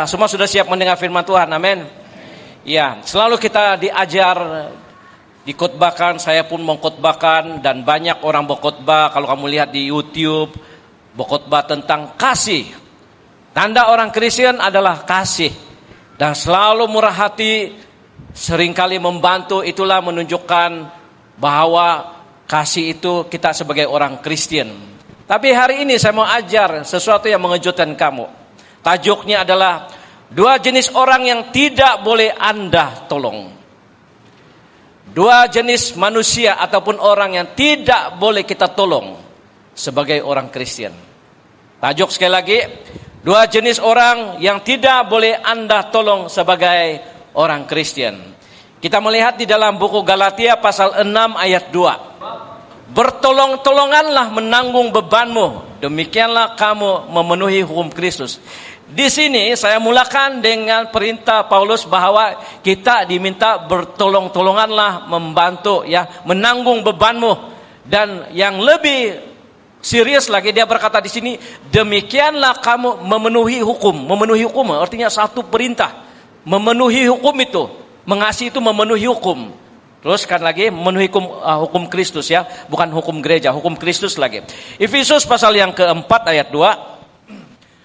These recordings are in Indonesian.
Semua sudah siap mendengar firman Tuhan, amin. Ya, selalu kita diajar, dikotbahkan, saya pun mengkotbahkan dan banyak orang berkhotbah. Kalau kamu lihat di YouTube, berkhotbah tentang kasih. Tanda orang Kristen adalah kasih dan selalu murah hati, seringkali membantu. Itulah menunjukkan bahwa kasih itu kita sebagai orang Kristen. Tapi hari ini saya mau ajar sesuatu yang mengejutkan kamu. Tajuknya adalah 2 jenis orang yang tidak boleh Anda tolong. 2 jenis manusia ataupun orang yang tidak boleh kita tolong sebagai orang Kristen. Tajuk sekali lagi, 2 jenis orang yang tidak boleh Anda tolong sebagai orang Kristen. Kita melihat di dalam buku Galatia pasal 6 ayat 2. Bertolong-tolonganlah menanggung bebanmu, demikianlah kamu memenuhi hukum Kristus. Di sini saya mulakan dengan perintah Paulus bahwa kita diminta bertolong-tolonganlah membantu, ya, menanggung bebanmu. Dan yang lebih serius lagi dia berkata di sini, demikianlah kamu memenuhi hukum. Memenuhi hukum artinya satu perintah. Memenuhi hukum itu, mengasihi itu memenuhi hukum. Teruskan lagi, memenuhi hukum Kristus, ya, bukan hukum gereja, hukum Kristus lagi. Efesus pasal yang keempat ayat 2.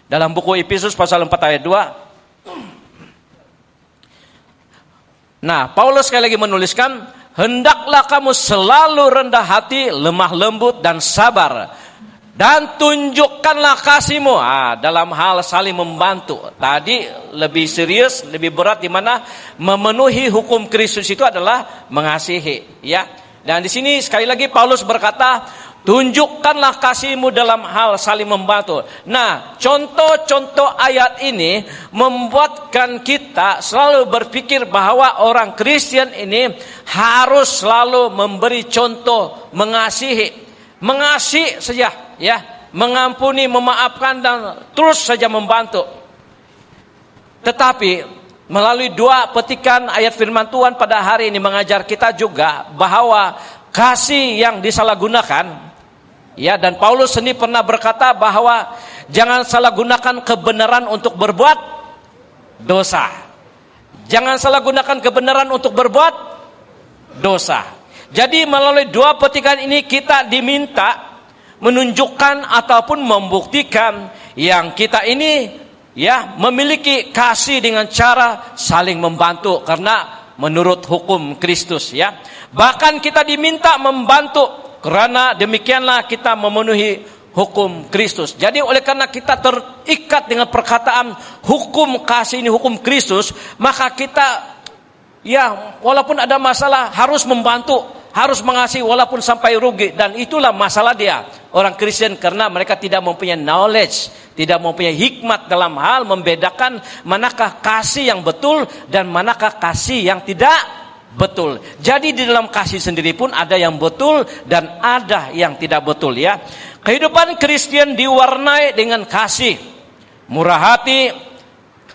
Dalam buku Efesus pasal 4 ayat 2. Nah, Paulus sekali lagi menuliskan, hendaklah kamu selalu rendah hati, lemah lembut dan sabar, dan tunjukkanlah kasihmu dalam hal saling membantu. Tadi lebih serius, lebih berat, di mana memenuhi hukum Kristus itu adalah mengasihi, ya. Dan di sini sekali lagi Paulus berkata, tunjukkanlah kasihmu dalam hal saling membantu. Nah, contoh-contoh ayat ini membuatkan kita selalu berpikir bahwa orang Kristen ini harus selalu memberi contoh mengasihi. Mengasihi saja, ya, mengampuni, memaafkan dan terus saja membantu. Tetapi melalui 2 petikan ayat firman Tuhan pada hari ini mengajar kita juga bahwa kasih yang disalahgunakan, ya, dan Paulus sendiri pernah berkata bahwa jangan salah gunakan kebenaran untuk berbuat dosa. Jangan salah gunakan kebenaran untuk berbuat dosa. Jadi melalui 2 petikan ini kita diminta menunjukkan ataupun membuktikan yang kita ini, ya, memiliki kasih dengan cara saling membantu karena menurut hukum Kristus, ya. Bahkan kita diminta membantu karena demikianlah kita memenuhi hukum Kristus. Jadi oleh karena kita terikat dengan perkataan hukum kasih ini, hukum Kristus, maka kita, ya, walaupun ada masalah harus membantu, harus mengasihi walaupun sampai rugi. Dan itulah masalah dia, orang Kristen, karena mereka tidak mempunyai knowledge, tidak mempunyai hikmat dalam hal membedakan manakah kasih yang betul dan manakah kasih yang tidak betul. Jadi di dalam kasih sendiri pun ada yang betul dan ada yang tidak betul, ya. Kehidupan Kristen diwarnai dengan kasih, murah hati,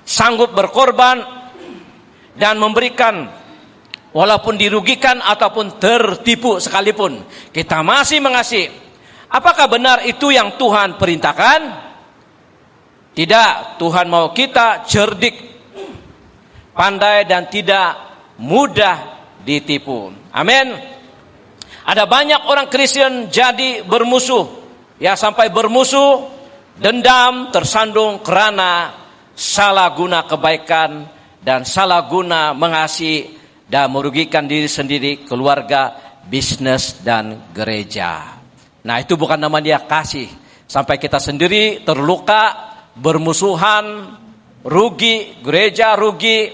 sanggup berkorban dan memberikan. Walaupun dirugikan ataupun tertipu sekalipun, kita masih mengasihi. Apakah benar itu yang Tuhan perintahkan? Tidak. Tuhan mau kita cerdik, pandai dan tidak mudah ditipu. Amin. Ada banyak orang Kristen jadi bermusuh, ya, sampai bermusuh, dendam, tersandung karena salah guna kebaikan dan salah guna mengasihi dan merugikan diri sendiri, keluarga, bisnis, dan gereja. Nah, itu bukan nama dia kasih. Sampai kita sendiri terluka, bermusuhan, rugi, gereja rugi,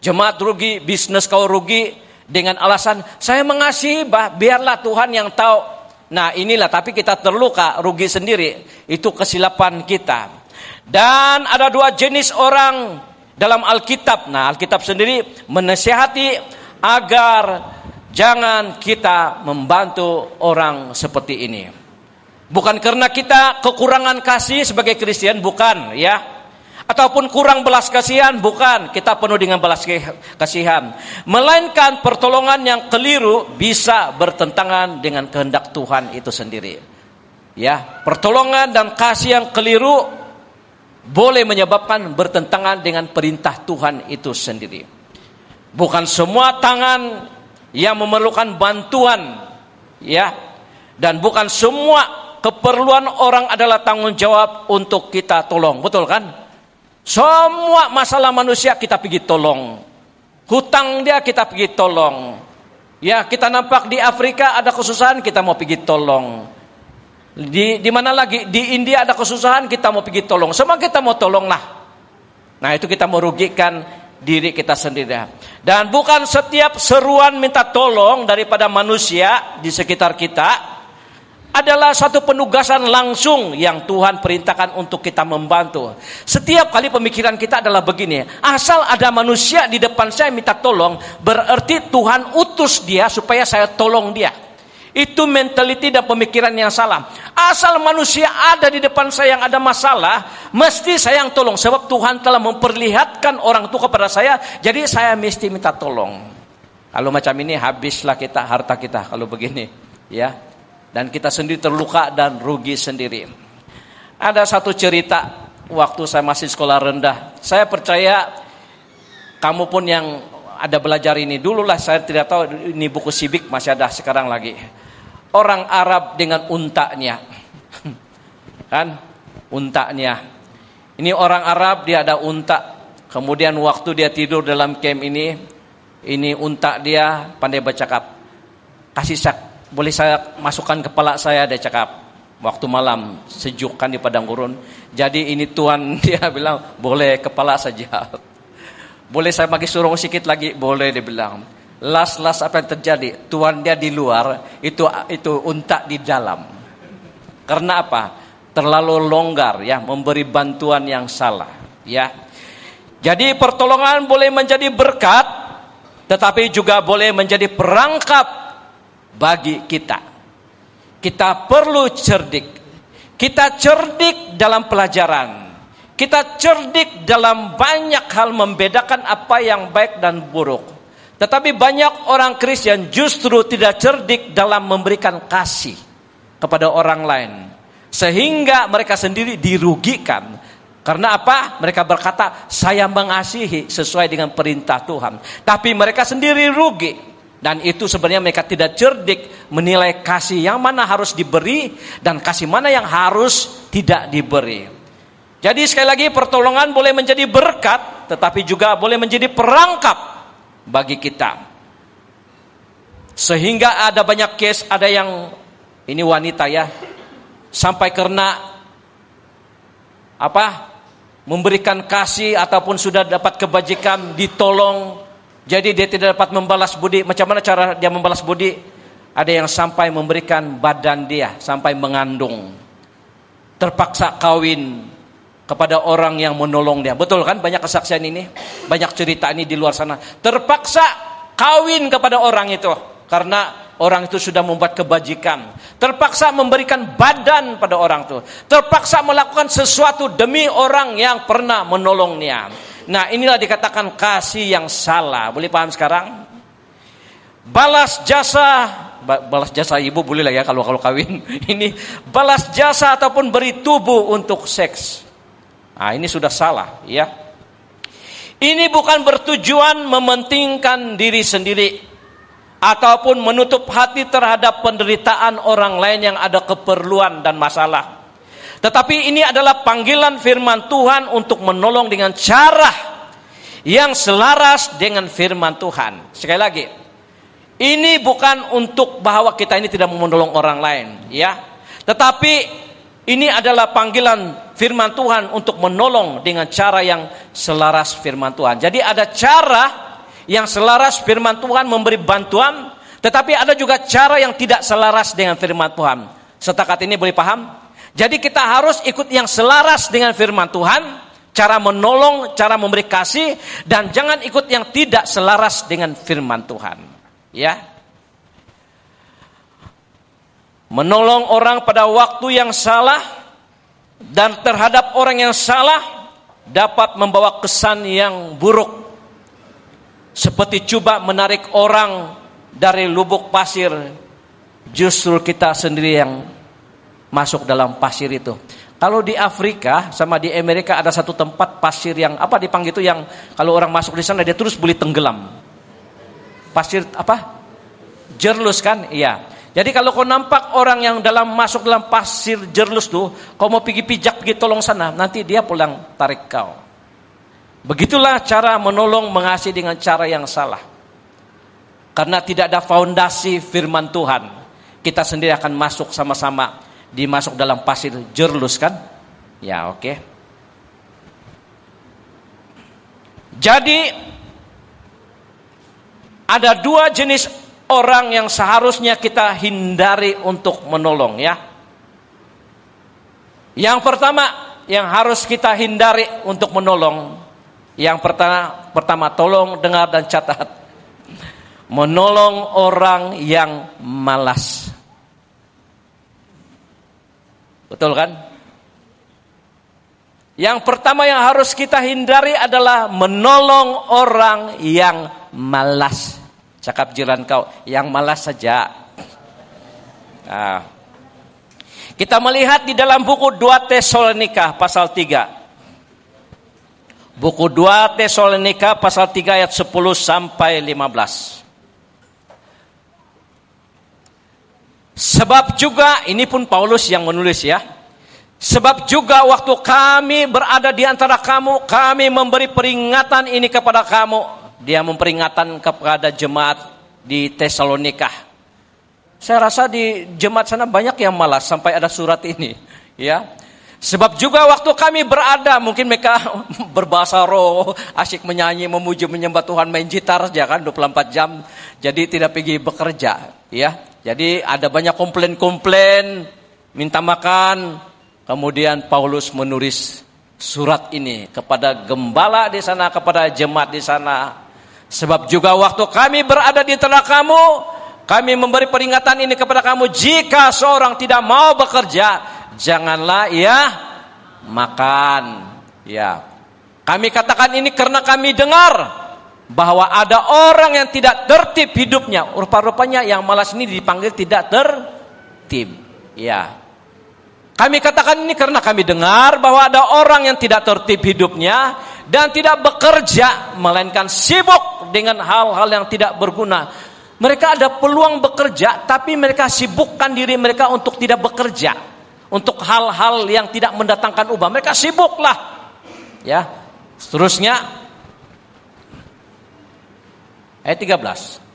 jemaat rugi, bisnis kau rugi, dengan alasan saya mengasihi, biarlah Tuhan yang tahu. Nah, inilah, tapi kita terluka, rugi sendiri. Itu kesilapan kita. Dan ada 2 jenis orang dalam Alkitab. Nah, Alkitab sendiri menasihati agar jangan kita membantu orang seperti ini. Bukan karena kita kekurangan kasih sebagai Kristen, bukan, ya. Ataupun kurang belas kasihan, bukan. Kita penuh dengan belas kasihan. Melainkan pertolongan yang keliru bisa bertentangan dengan kehendak Tuhan itu sendiri. Ya, pertolongan dan kasih yang keliru boleh menyebabkan bertentangan dengan perintah Tuhan itu sendiri. Bukan semua tangan yang memerlukan bantuan, ya, dan bukan semua keperluan orang adalah tanggung jawab untuk kita tolong, betul kan? Semua masalah manusia kita pergi tolong. Hutang dia kita pergi tolong. Ya, kita nampak di Afrika ada kesusahan, kita mau pergi tolong. Di mana lagi? Di India ada kesusahan, kita mau pergi tolong. Semua kita mau tolong lah. Nah, itu kita merugikan diri kita sendiri. Dan bukan setiap seruan minta tolong daripada manusia di sekitar kita adalah satu penugasan langsung yang Tuhan perintahkan untuk kita membantu. Setiap kali pemikiran kita adalah begini, asal ada manusia di depan saya minta tolong, berarti Tuhan utus dia supaya saya tolong dia. Itu mentality dan pemikiran yang salah. Asal manusia ada di depan saya yang ada masalah, mesti saya yang tolong. Sebab Tuhan telah memperlihatkan orang itu kepada saya, jadi saya mesti minta tolong. Kalau macam ini habislah kita, harta kita kalau begini, ya. Dan kita sendiri terluka dan rugi sendiri. Ada satu cerita waktu saya masih sekolah rendah. Saya percaya kamu pun yang ada belajar ini. Dululah saya tidak tahu ini buku sibik masih ada sekarang lagi. Orang Arab dengan untanya. Kan? Untanya. Ini orang Arab, dia ada unta. Kemudian waktu dia tidur dalam camp ini unta dia pandai bercakap. Boleh saya masukkan kepala saya, dia cakap. Waktu malam sejuk kan di padang gurun. Jadi ini Tuhan, dia bilang boleh kepala saja. Boleh saya bagi suruh sedikit lagi? Boleh, dia bilang. Last apa yang terjadi? Tuhan dia di luar, itu unta di dalam. Karena apa? Terlalu longgar, ya, memberi bantuan yang salah, ya. Jadi pertolongan boleh menjadi berkat, tetapi juga boleh menjadi perangkap bagi kita. Kita perlu cerdik. Kita cerdik dalam pelajaran. Kita cerdik dalam banyak hal membedakan apa yang baik dan buruk. Tetapi banyak orang Kristen justru tidak cerdik dalam memberikan kasih kepada orang lain. Sehingga mereka sendiri dirugikan. Karena apa? Mereka berkata, saya mengasihi sesuai dengan perintah Tuhan. Tapi mereka sendiri rugi. Dan itu sebenarnya mereka tidak cerdik menilai kasih yang mana harus diberi dan kasih mana yang harus tidak diberi. Jadi sekali lagi pertolongan boleh menjadi berkat, tetapi juga boleh menjadi perangkap bagi kita. Sehingga ada banyak case, ada yang ini wanita ya, sampai karena memberikan kasih ataupun sudah dapat kebajikan ditolong, jadi dia tidak dapat membalas budi. Macam mana cara dia membalas budi? Ada yang sampai memberikan badan dia, sampai mengandung, terpaksa kawin kepada orang yang menolong dia. Betul kan? Banyak kesaksian ini, banyak cerita ini di luar sana. Terpaksa kawin kepada orang itu karena orang itu sudah membuat kebajikan. Terpaksa memberikan badan pada orang itu. Terpaksa melakukan sesuatu demi orang yang pernah menolongnya. Nah, inilah dikatakan kasih yang salah. Boleh paham sekarang? Balas jasa ibu boleh lah ya kalau kawin. Ini balas jasa ataupun beri tubuh untuk seks. Nah, ini sudah salah, ya. Ini bukan bertujuan mementingkan diri sendiri ataupun menutup hati terhadap penderitaan orang lain yang ada keperluan dan masalah. Tetapi ini adalah panggilan firman Tuhan untuk menolong dengan cara yang selaras dengan firman Tuhan. Sekali lagi, ini bukan untuk bahwa kita ini tidak mau menolong orang lain, ya. Tetapi ini adalah panggilan firman Tuhan untuk menolong dengan cara yang selaras firman Tuhan. Jadi ada cara yang selaras firman Tuhan memberi bantuan, tetapi ada juga cara yang tidak selaras dengan firman Tuhan. Setakat ini boleh paham? Jadi kita harus ikut yang selaras dengan firman Tuhan, cara menolong, cara memberi kasih, dan jangan ikut yang tidak selaras dengan firman Tuhan. Ya. Menolong orang pada waktu yang salah dan terhadap orang yang salah dapat membawa kesan yang buruk. Seperti coba menarik orang dari lubuk pasir, justru kita sendiri yang masuk dalam pasir itu. Kalau di Afrika sama di Amerika ada satu tempat pasir yang apa dipanggil itu, yang kalau orang masuk di sana dia terus boleh tenggelam. Pasir apa? Jerlus kan? Iya. Jadi kalau kau nampak orang yang masuk dalam pasir jerlus tuh, kau mau pergi pijak, pergi tolong sana, nanti dia pulang tarik kau. Begitulah cara menolong, mengasihi dengan cara yang salah. Karena tidak ada fondasi firman Tuhan, kita sendiri akan masuk sama-sama dimasuk dalam pasir jerlus kan? Ya, oke. Jadi ada dua jenis orang yang seharusnya kita hindari untuk menolong ya. Yang pertama yang harus kita hindari untuk menolong, yang pertama tolong dengar dan catat. Menolong orang yang malas. Betul kan? Yang pertama yang harus kita hindari adalah menolong orang yang malas. Cakap jiran kau, yang malas saja. Nah, kita melihat di dalam buku 2 Tesalonika pasal 3. Buku 2 Tesalonika pasal 3 ayat 10 sampai 15. Sebab juga, ini pun Paulus yang menulis ya. Sebab juga waktu kami berada di antara kamu, kami memberi peringatan ini kepada kamu. Dia memperingatkan kepada jemaat di Tesalonika. Saya rasa di jemaat sana banyak yang malas sampai ada surat ini, ya. Sebab juga waktu kami berada, mungkin mereka berbahasa roh, asyik menyanyi, memuji, menyembah Tuhan, main gitar aja kan 24 jam. Jadi tidak pergi bekerja, ya. Jadi ada banyak komplain, minta makan. Kemudian Paulus menulis surat ini kepada gembala di sana, kepada jemaat di sana. Sebab juga waktu kami berada di tengah kamu, kami memberi peringatan ini kepada kamu, jika seorang tidak mau bekerja, janganlah ia makan. Ya. Kami katakan ini karena kami dengar bahwa ada orang yang tidak tertib hidupnya. Rupa-rupanya yang malas ini dipanggil tidak tertib. Ya. Kami katakan ini karena kami dengar bahwa ada orang yang tidak tertib hidupnya dan tidak bekerja, melainkan sibuk dengan hal-hal yang tidak berguna. Mereka ada peluang bekerja, tapi mereka sibukkan diri mereka untuk tidak bekerja, untuk hal-hal yang tidak mendatangkan ubah. Mereka sibuklah. Ya. Seterusnya ayat 13.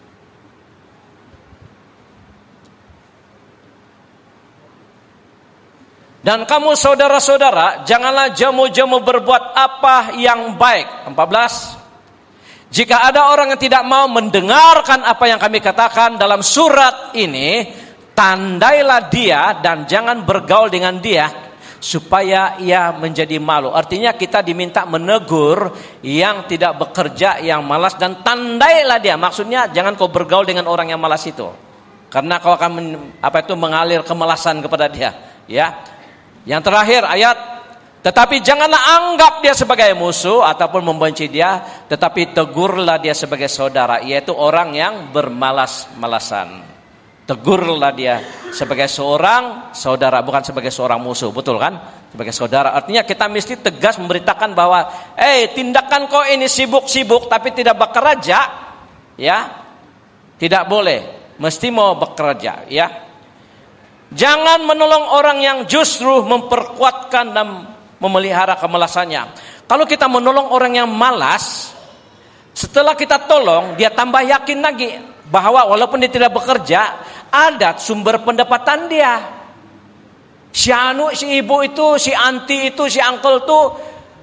Dan kamu saudara-saudara, janganlah jemu-jemu berbuat apa yang baik. 14. Jika ada orang yang tidak mau mendengarkan apa yang kami katakan dalam surat ini, tandailah dia dan jangan bergaul dengan dia, supaya ia menjadi malu. Artinya kita diminta menegur yang tidak bekerja, yang malas, dan tandailah dia. Maksudnya jangan kau bergaul dengan orang yang malas itu, karena kau akan mengalir kemalasan kepada dia. Ya. Yang terakhir ayat, tetapi janganlah anggap dia sebagai musuh ataupun membenci dia, tetapi tegurlah dia sebagai saudara, yaitu orang yang bermalas-malasan. Tegurlah dia sebagai seorang saudara, bukan sebagai seorang musuh. Betul kan? Sebagai saudara. Artinya kita mesti tegas memberitakan bahwa tindakan kau ini sibuk-sibuk tapi tidak bekerja, ya, tidak boleh. Mesti mau bekerja, ya. Jangan menolong orang yang justru memperkuatkan dan memelihara kemalasannya. Kalau kita menolong orang yang malas, setelah kita tolong, dia tambah yakin lagi bahwa walaupun dia tidak bekerja, ada sumber pendapatan dia. Si anu, si ibu itu, si anti itu, si uncle itu,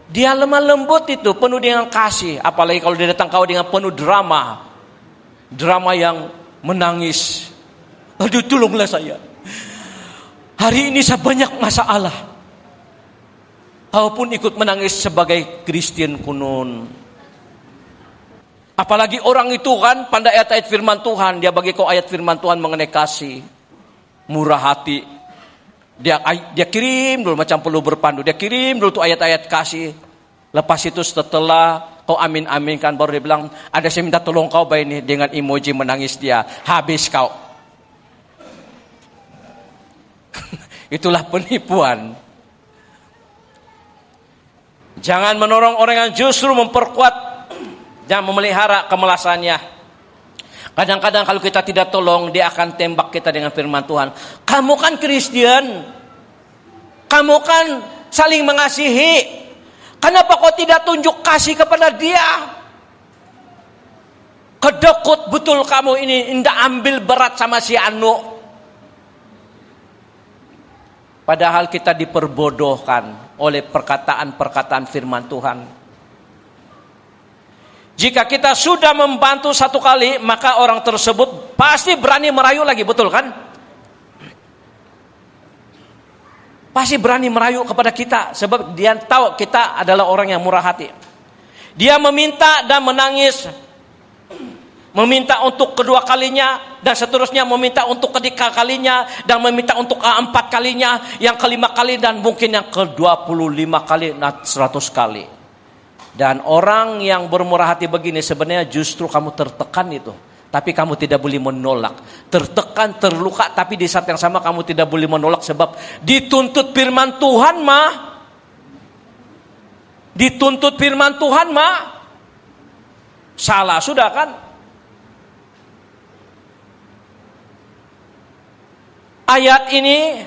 dia lemah lembut itu, penuh dengan kasih. Apalagi kalau dia datang kau dengan penuh drama yang menangis. Aduh, tolonglah saya. Hari ini saya banyak masalah. Kau pun ikut menangis sebagai Kristen kunun. Apalagi orang itu kan pandai ayat-ayat firman Tuhan. Dia bagi kau ayat firman Tuhan mengenai kasih, murah hati. Dia kirim dulu macam perlu berpandu. Dia kirim dulu tuh ayat-ayat kasih. Lepas itu setelah kau amin-aminkan, baru dia bilang, ada saya minta tolong kau ini, dengan emoji menangis dia. Habis kau. Itulah penipuan. Jangan menolong orang yang justru memperkuat dan memelihara kemalasannya. Kadang-kadang kalau kita tidak tolong, dia akan tembak kita dengan firman Tuhan. Kamu kan Kristen, kamu kan saling mengasihi, kenapa kau tidak tunjuk kasih kepada dia? Kedekut betul kamu ini, indah ambil berat sama si Anu. Padahal kita diperbodohkan oleh perkataan-perkataan firman Tuhan. Jika kita sudah membantu satu kali, maka orang tersebut pasti berani merayu lagi, betul kan? Pasti berani merayu kepada kita, sebab dia tahu kita adalah orang yang murah hati. Dia meminta dan menangis, meminta untuk kedua kalinya, dan seterusnya meminta untuk ketiga kalinya, dan meminta untuk keempat kalinya, yang kelima kali, dan mungkin yang ke-25 kali, 100 kali. Dan orang yang bermurah hati begini sebenarnya justru kamu tertekan itu, tapi kamu tidak boleh menolak. Tertekan, terluka, tapi di saat yang sama kamu tidak boleh menolak, sebab dituntut firman Tuhan mah. Dituntut firman Tuhan mah. Salah sudah kan? Ayat ini,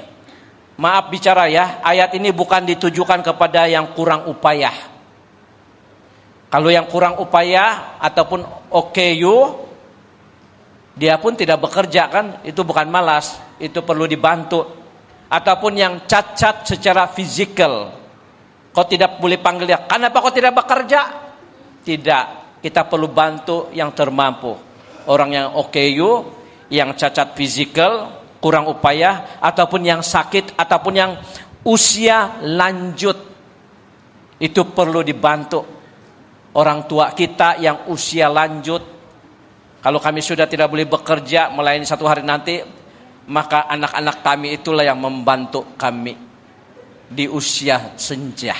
maaf bicara ya, ayat ini bukan ditujukan kepada yang kurang upaya. Kalau yang kurang upaya ataupun OKU, dia pun tidak bekerja kan, itu bukan malas, itu perlu dibantu. Ataupun yang cacat secara fisikal, kau tidak boleh panggil dia, kenapa kau tidak bekerja? Tidak, kita perlu bantu yang termampu. Orang yang OKU, yang cacat fisikal, kurang upaya, ataupun yang sakit, ataupun yang usia lanjut, itu perlu dibantu. Orang tua kita yang usia lanjut, kalau kami sudah tidak boleh bekerja melayani satu hari nanti, maka anak-anak kami itulah yang membantu kami di usia senja.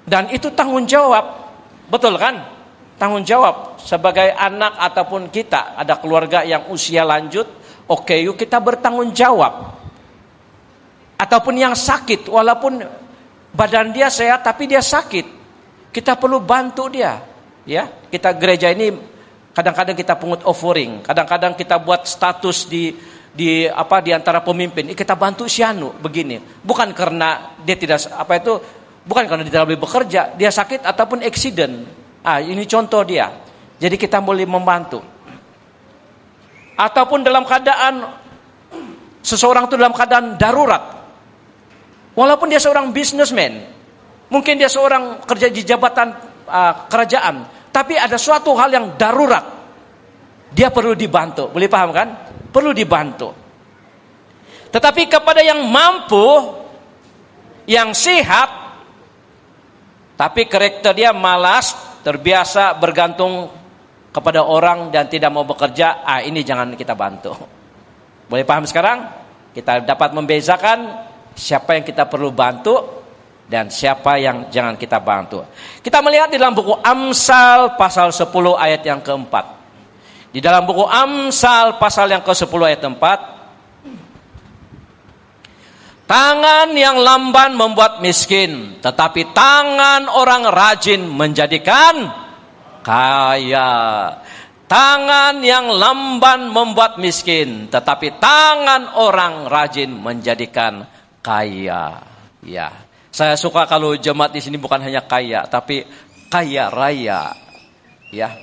Dan itu tanggung jawab, betul kan? Tanggung jawab sebagai anak ataupun kita ada keluarga yang usia lanjut, oke, yuk kita bertanggung jawab. Ataupun yang sakit, walaupun badan dia sehat tapi dia sakit, kita perlu bantu dia. Ya, kita gereja ini kadang-kadang kita pungut offering, kadang-kadang kita buat status di antara pemimpin, kita bantu si Anu begini. Bukan karena dia tidak bukan karena dia tidak boleh bekerja, dia sakit ataupun accident. Ini contoh dia. Jadi kita boleh membantu. Ataupun dalam keadaan seseorang itu dalam keadaan darurat. Walaupun dia seorang businessman, mungkin dia seorang kerja di jabatan kerajaan, tapi ada suatu hal yang darurat, dia perlu dibantu. Boleh paham kan? Perlu dibantu. Tetapi kepada yang mampu, yang sehat, tapi karakter dia malas, terbiasa bergantung kepada orang dan tidak mau bekerja, ini jangan kita bantu. Boleh paham sekarang? Kita dapat membezakan siapa yang kita perlu bantu dan siapa yang jangan kita bantu. Kita melihat di dalam buku Amsal pasal 10 ayat yang keempat. Di dalam buku Amsal pasal yang ke-10 ayat 4. Tangan yang lamban membuat miskin, tetapi tangan orang rajin menjadikan kaya. Tangan yang lamban membuat miskin, tetapi tangan orang rajin menjadikan kaya. Ya, saya suka kalau jemaat di sini bukan hanya kaya, tapi kaya raya. Ya,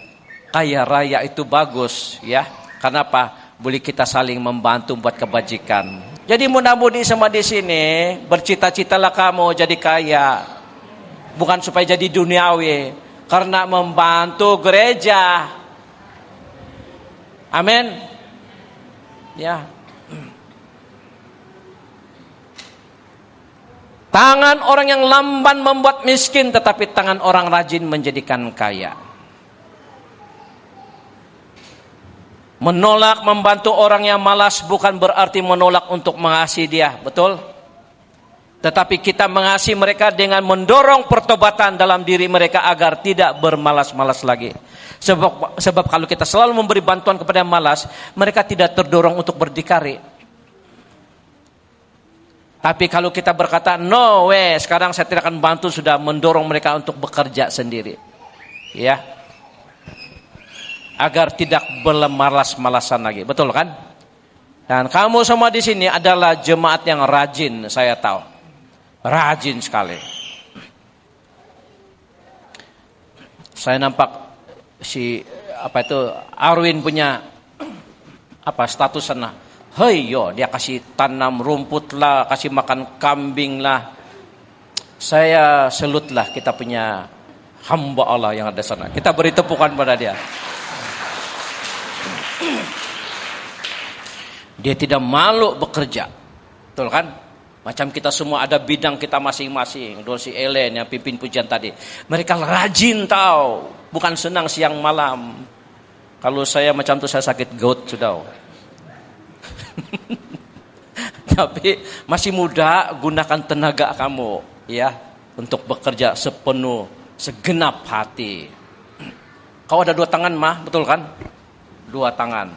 kaya raya itu bagus. Ya, kenapa? Boleh kita saling membantu buat kebajikan. Jadi mudah-mudi sama di sini bercita-citalah kamu jadi kaya, bukan supaya jadi duniawi, karena membantu gereja. Amin. Ya. Tangan orang yang lamban membuat miskin, tetapi tangan orang rajin menjadikan kaya. Menolak membantu orang yang malas bukan berarti menolak untuk mengasihi dia, betul? Tetapi kita mengasihi mereka dengan mendorong pertobatan dalam diri mereka agar tidak bermalas-malas lagi. Sebab kalau kita selalu memberi bantuan kepada yang malas, mereka tidak terdorong untuk berdikari. Tapi kalau kita berkata, no way, sekarang saya tidak akan bantu, sudah mendorong mereka untuk bekerja sendiri. Ya. Agar tidak bermalas-malasan lagi. Betul kan? Dan kamu semua di sini adalah jemaat yang rajin, saya tahu. Rajin sekali. Saya nampak si Arwin punya status sana. Hei yo, dia kasih tanam rumput lah, kasih makan kambing lah. Saya salut lah kita punya hamba Allah yang ada sana. Kita beri tepukan pada dia. Dia tidak malu bekerja. Betul kan? Macam kita semua ada bidang kita masing-masing. Dosi Ellen yang pimpin pujian tadi. Mereka rajin tahu. Bukan senang siang malam. Kalau saya macam itu saya sakit gout sudah. Tapi masih muda, gunakan tenaga kamu ya untuk bekerja segenap hati. Kau ada 2 tangan mah, betul kan? 2 tangan.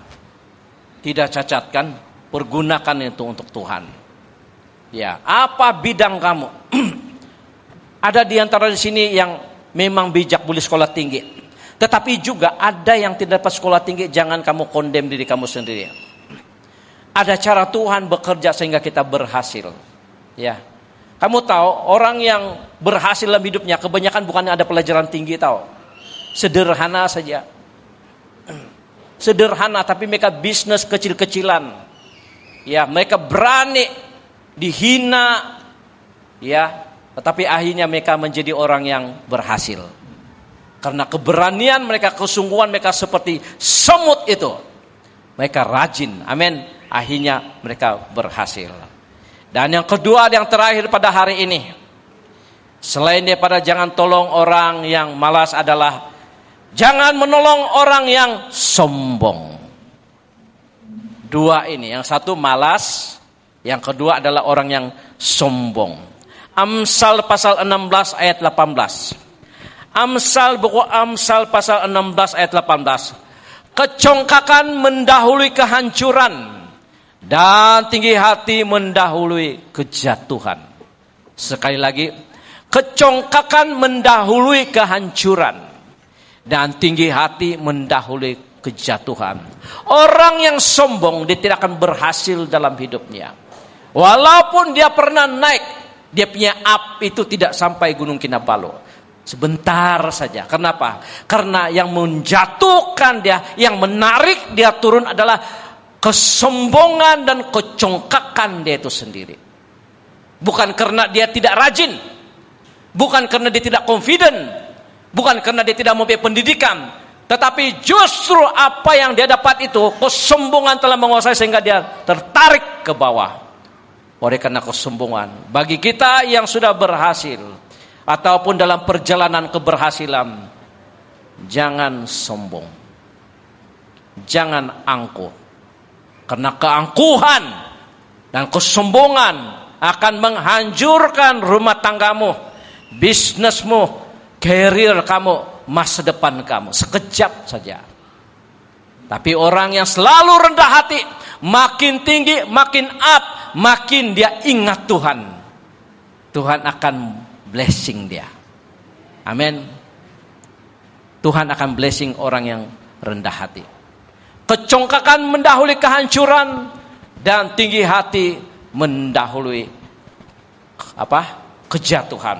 Tidak cacat kan? Pergunakan itu untuk Tuhan. Ya, apa bidang kamu? Ada di antara di sini yang memang bijak boleh sekolah tinggi. Tetapi juga ada yang tidak dapat sekolah tinggi, jangan kamu kondem diri kamu sendiri. Ada cara Tuhan bekerja sehingga kita berhasil. Ya. Kamu tahu orang yang berhasil dalam hidupnya kebanyakan bukan ada pelajaran tinggi tahu. Sederhana saja. Sederhana tapi mereka bisnis kecil-kecilan. Ya, mereka berani dihina. Ya, tetapi akhirnya mereka menjadi orang yang berhasil. Karena keberanian mereka, kesungguhan mereka seperti semut itu. Mereka rajin. Amin. Akhirnya mereka berhasil. Dan yang kedua, yang terakhir pada hari ini, selain daripada jangan tolong orang yang malas adalah jangan menolong orang yang sombong. 2 ini, yang satu malas, yang kedua adalah orang yang sombong. Amsal pasal 16 ayat 18. Buku Amsal pasal 16 ayat 18. Kecongkakan mendahului kehancuran dan tinggi hati mendahului kejatuhan. Sekali lagi, kecongkakan mendahului kehancuran dan tinggi hati mendahului kejatuhan. Orang yang sombong dia tidak akan berhasil dalam hidupnya. Walaupun dia pernah naik, dia punya up itu tidak sampai Gunung Kinabalu. Sebentar saja. Kenapa? Karena yang menjatuhkan dia, yang menarik dia turun adalah kesombongan dan kecongkakan dia itu sendiri. Bukan karena dia tidak rajin, bukan karena dia tidak confident, bukan karena dia tidak mempunyai pendidikan, tetapi justru apa yang dia dapat itu, kesombongan telah menguasai sehingga dia tertarik ke bawah. Oleh karena kesombongan. Bagi kita yang sudah berhasil ataupun dalam perjalanan keberhasilan, jangan sombong, jangan angkuh. Karena keangkuhan dan kesombongan akan menghancurkan rumah tanggamu, bisnismu, karir kamu, masa depan kamu. Sekejap saja. Tapi orang yang selalu rendah hati, makin tinggi, makin up, makin dia ingat Tuhan. Tuhan akan blessing dia. Amin. Tuhan akan blessing orang yang rendah hati. Kecongkakan mendahului kehancuran dan tinggi hati mendahului kejatuhan.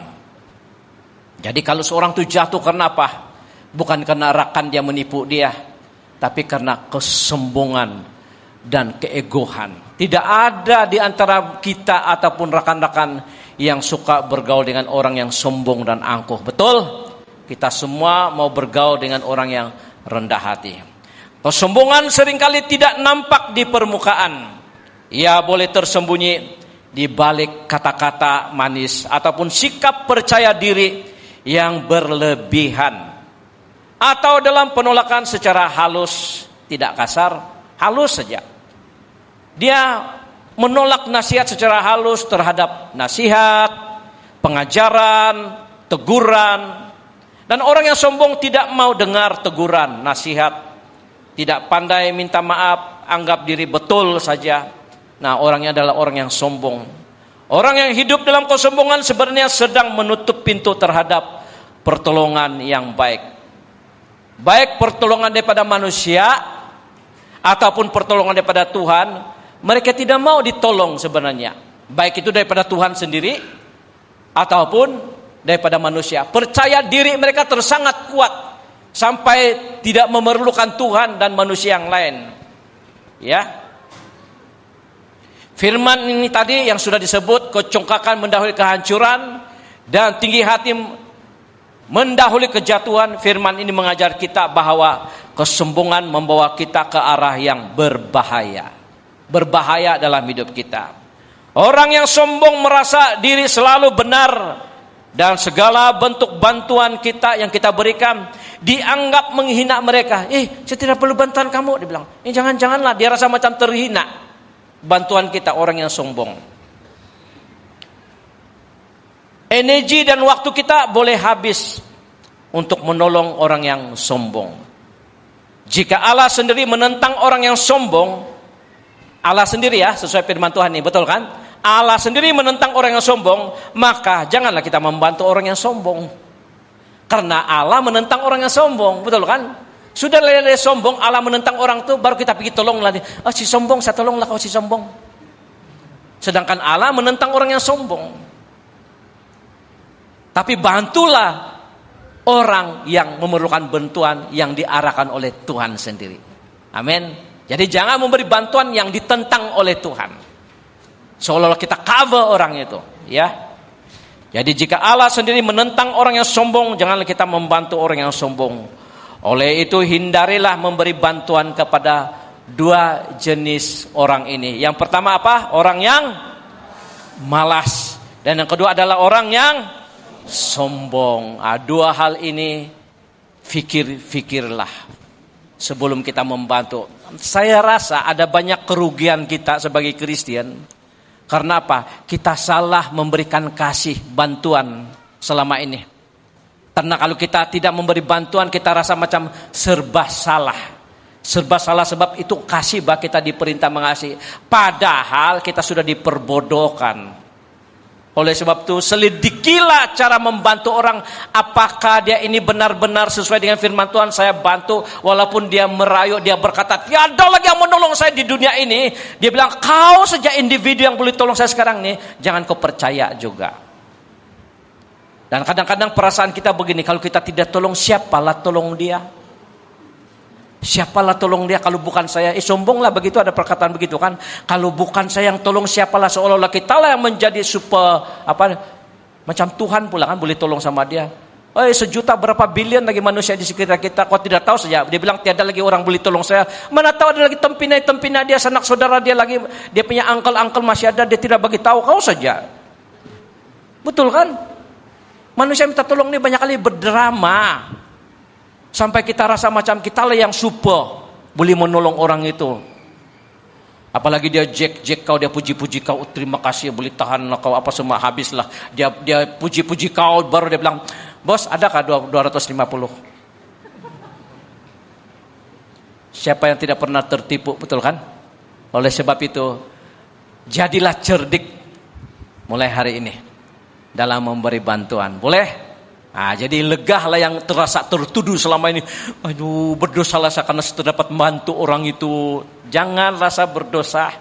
Jadi kalau seorang itu jatuh karena apa? Bukan karena rakan dia menipu dia, tapi karena kesombongan dan keegoan. Tidak ada di antara kita ataupun rakan-rakan yang suka bergaul dengan orang yang sombong dan angkuh. Betul? Kita semua mau bergaul dengan orang yang rendah hati. Kesombongan seringkali tidak nampak di permukaan. Ia boleh tersembunyi di balik kata-kata manis ataupun sikap percaya diri yang berlebihan. Atau dalam penolakan secara halus, tidak kasar, halus saja. Dia menolak nasihat secara halus terhadap nasihat, pengajaran, teguran. Dan orang yang sombong tidak mau dengar teguran, nasihat. Tidak pandai minta maaf, anggap diri betul saja. Nah, orangnya adalah orang yang sombong. Orang yang hidup dalam kesombongan sebenarnya sedang menutup pintu terhadap pertolongan yang baik. Baik pertolongan daripada manusia ataupun pertolongan daripada Tuhan, mereka tidak mau ditolong sebenarnya. Baik itu daripada Tuhan sendiri ataupun daripada manusia. Percaya diri mereka tersangat kuat sampai tidak memerlukan Tuhan dan manusia yang lain. Ya. Firman ini tadi yang sudah disebut, kecongkakan mendahului kehancuran dan tinggi hati mendahului kejatuhan. Firman ini mengajar kita bahwa kesombongan membawa kita ke arah yang berbahaya. Berbahaya dalam hidup kita. Orang yang sombong merasa diri selalu benar dan segala bentuk bantuan kita yang kita berikan dianggap menghina mereka. Saya tidak perlu bantuan kamu, dia bilang. Jangan-janganlah, dia rasa macam terhina. Bantuan kita, orang yang sombong. Energi dan waktu kita boleh habis untuk menolong orang yang sombong. Jika Allah sendiri menentang orang yang sombong, Allah sendiri ya, sesuai firman Tuhan ini, betul kan? Allah sendiri menentang orang yang sombong, maka janganlah kita membantu orang yang sombong. Karena Allah menentang orang yang sombong, betul kan? Sudah lele sombong, Allah menentang orang itu, baru kita pergi tolong lagi. Si sombong, saya tolonglah kau si sombong. Sedangkan Allah menentang orang yang sombong. Tapi bantulah orang yang memerlukan bantuan yang diarahkan oleh Tuhan sendiri. Amin. Jadi jangan memberi bantuan yang ditentang oleh Tuhan. Seolah-olah kita cover orang itu, ya. Jadi jika Allah sendiri menentang orang yang sombong, janganlah kita membantu orang yang sombong. Oleh itu hindarilah memberi bantuan kepada dua jenis orang ini. Yang pertama apa? Orang yang malas. Dan yang kedua adalah orang yang sombong. Dua hal ini fikirlah sebelum kita membantu. Saya rasa ada banyak kerugian kita sebagai Kristen. Karena apa? Kita salah memberikan kasih bantuan selama ini. Karena kalau kita tidak memberi bantuan, kita rasa macam serba salah. Serba salah sebab itu kasih bah kita diperintah mengasihi. Padahal kita sudah diperbodohkan. Oleh sebab itu selidikilah cara membantu orang. Apakah dia ini benar-benar sesuai dengan firman Tuhan. Saya bantu walaupun dia merayu, dia berkata tiada lagi yang menolong saya di dunia ini. Dia bilang kau saja individu yang boleh tolong saya sekarang nih. Jangan kau percaya juga. Dan kadang-kadang perasaan kita begini, kalau kita tidak tolong siapalah tolong dia? Siapalah tolong dia kalau bukan saya? Sombonglah begitu, ada perkataan begitu kan? Kalau bukan saya yang tolong siapalah, seolah-olah kita lah yang menjadi macam Tuhan pula kan boleh tolong sama dia. Sejuta berapa bilion lagi manusia di sekitar kita, kau tidak tahu saja. Dia bilang tiada lagi orang boleh tolong saya. Mana tahu ada lagi tempina dia, sanak saudara dia lagi, dia punya uncle masih ada, dia tidak bagi tahu kau saja. Betul kan? Manusia minta tolong ini banyak kali berdrama. Sampai kita rasa macam kita lah yang super boleh menolong orang itu. Apalagi dia jack kau, dia puji-puji kau, terima kasih boleh tahan kau apa semua habislah. Dia puji-puji kau, baru dia bilang, bos adakah 250? Siapa yang tidak pernah tertipu, betul kan? Oleh sebab itu jadilah cerdik mulai hari ini dalam memberi bantuan. Boleh? Jadi legahlah yang terasa tertuduh selama ini. Aduh, berdosalah saya karena sudah dapat membantu orang itu. Jangan rasa berdosa.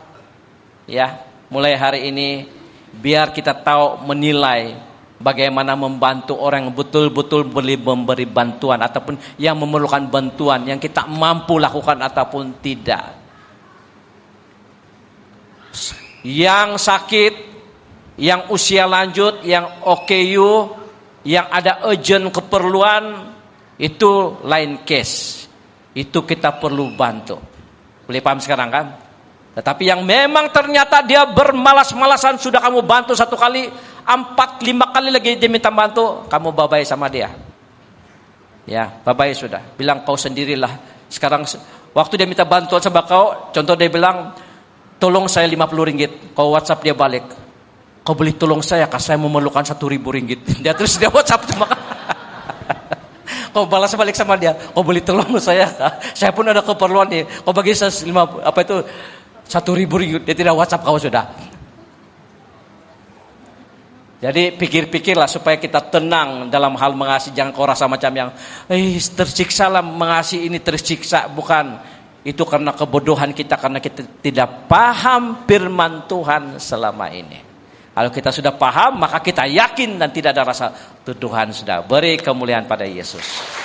Ya, mulai hari ini biar kita tahu menilai bagaimana membantu orang yang betul-betul boleh memberi bantuan ataupun yang memerlukan bantuan yang kita mampu lakukan ataupun tidak. Yang sakit, yang usia lanjut, yang OKU, yang ada urgent keperluan, itu lain case. Itu kita perlu bantu. Boleh paham sekarang kan? Tetapi yang memang ternyata dia bermalas-malasan, sudah kamu bantu 1 kali, 4, 5 kali lagi dia minta bantu, kamu bye-bye sama dia. Ya, bye-bye sudah. Bilang kau sendirilah. Sekarang waktu dia minta bantuan sama kau, contoh dia bilang, tolong saya 50 ringgit. Kau WhatsApp dia balik. Kau boleh tolong saya, saya memerlukan 1.000 ringgit. Dia terus dia WhatsApp sama kau balas balik sama dia. Kau boleh tolong saya pun ada keperluan nih. Kau bagi saya 1.000 ringgit. Dia tidak WhatsApp kau sudah. Jadi pikir-pikirlah supaya kita tenang dalam hal mengasihi. Jangan kau rasa macam yang tersiksa lah mengasihi ini tersiksa. Bukan. Itu karena kebodohan kita. Karena kita tidak paham firman Tuhan selama ini. Kalau kita sudah paham maka kita yakin dan tidak ada rasa tuduhan sudah. Beri kemuliaan pada Yesus.